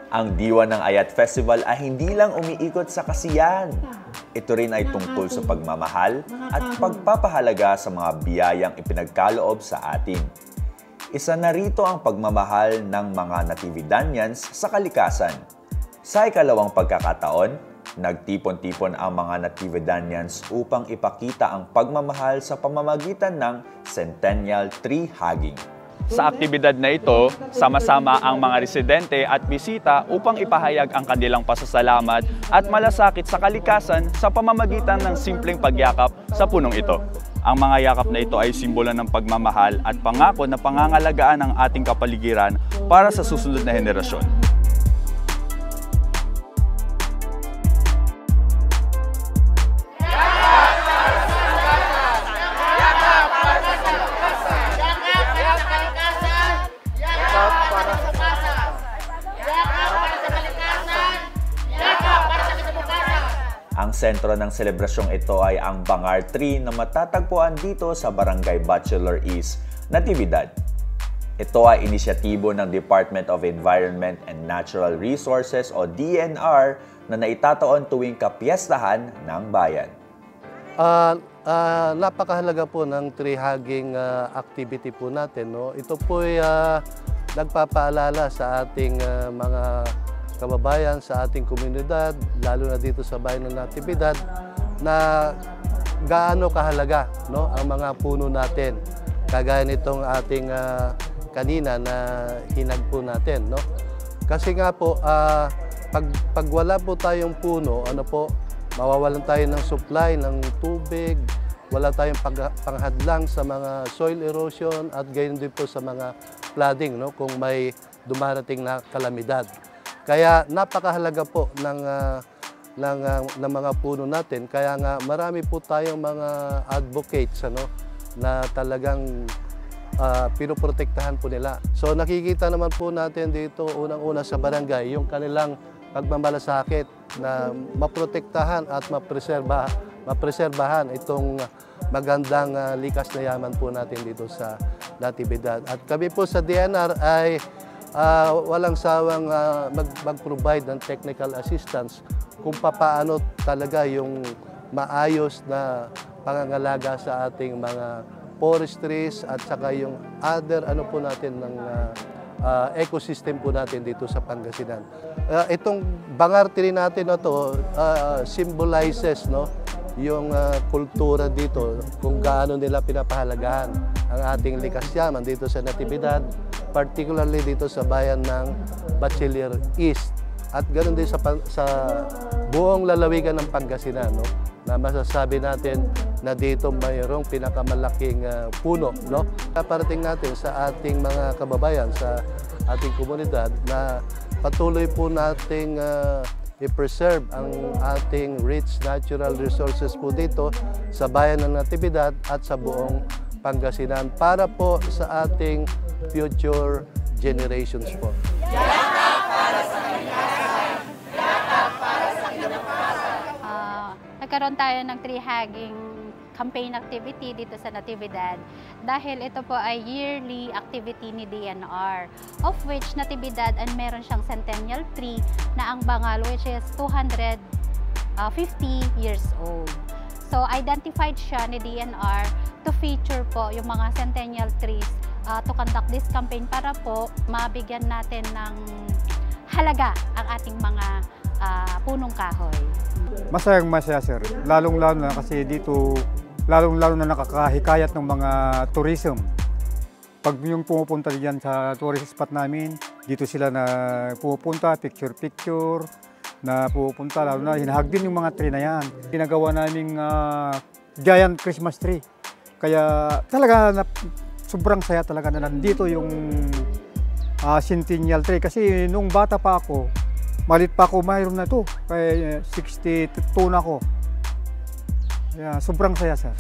Ang Diwa ng Ayat Festival ay hindi lang umiikot sa kasiyahan. Ito rin ay tungkol sa pagmamahal at pagpapahalaga sa mga biyayang ipinagkaloob sa atin. Isa na rito ang pagmamahal ng mga Natividanians sa kalikasan. Sa ikalawang pagkakataon, nagtipon-tipon ang mga Natividanians upang ipakita ang pagmamahal sa pamamagitan ng Centennial Tree Hugging. Sa aktibidad na ito, sama-sama ang mga residente at bisita upang ipahayag ang kanilang pasasalamat at malasakit sa kalikasan sa pamamagitan ng simpleng pagyakap sa punong ito. Ang mga yakap na ito ay simbolo ng pagmamahal at pangako na pangangalagaan ang ating kapaligiran para sa susunod na henerasyon. Ang sentro ng selebrasyong ito ay ang Bangar Tree na matatagpuan dito sa Barangay Bachelor East, Natividad. Ito ay inisyatibo ng Department of Environment and Natural Resources o DNR na naitataon tuwing kapiyastahan ng bayan. Napakahalaga po ng tree hugging activity po natin. No? Ito po ay nagpapaalala sa ating mga kababayan, sa ating komunidad, lalo na dito sa bayan ng Natividad, na gaano kahalaga, no, ang mga puno natin. Kagaya nitong ating kanina na hinagpo natin. No? Kasi nga po, pag wala po tayong puno, mawawalan tayo ng supply ng tubig, wala tayong panghadlang sa mga soil erosion at gayon din po sa mga flooding, no, kung may dumarating na kalamidad. Kaya napakahalaga po ng mga puno natin. Kaya nga marami po tayong mga advocates na talagang pinoprotektahan po nila. So nakikita naman po natin dito unang-una sa barangay yung kanilang pagmamalasakit na maprotektahan at mapreserbahan itong magandang likas na yaman po natin dito sa Natividad. At kami po sa DNR ay walang sawang mag-provide ng technical assistance kung paano talaga yung maayos na pangangalaga sa ating mga forestries at saka yung other po natin ng ecosystem po natin dito sa Pangasinan. Itong Bangar Tree natin na to symbolizes yung kultura dito, kung gaano nila pinapahalagahan ang ating likas yaman dito sa Natividad, particularly dito sa bayan ng Bachelor East. At ganoon din sa buong lalawigan ng Pangasinan, na masasabi natin na dito mayroong pinakamalaking puno. Parating natin sa ating mga kababayan, sa ating komunidad, na patuloy po nating i-preserve ang ating rich natural resources po dito sa bayan ng Natividad at sa buong Pangasinan para po sa ating future generations po. Yakap para sa kalikasan! Yakap para sa kinabukasan! Nagkaroon tayo ng tree hugging campaign activity dito sa Natividad dahil ito po ay yearly activity ni DNR, of which Natividad ay meron siyang centennial tree na ang bangal, which is 250 years old. So identified siya ni DNR to feature po yung mga centennial trees to conduct this campaign para po mabigyan natin ng halaga ang ating mga punong kahoy. Masayang-masaya, sir. Lalong-lalo na kasi dito, lalong-lalo na nakakahikayat ng mga tourism. Pag yung pumupunta diyan sa tourist spot namin, dito sila na pumupunta, picture-picture, na pupunta, lalo na hinahag din yung mga tree na yan. Ginagawa naming giant Christmas tree. Kaya talaga sobrang saya talaga na nandito yung centennial tree. Kasi nung bata pa ako, malit pa ako, mayroon na to. Kaya 62 na ako. Kaya sobrang saya, sir.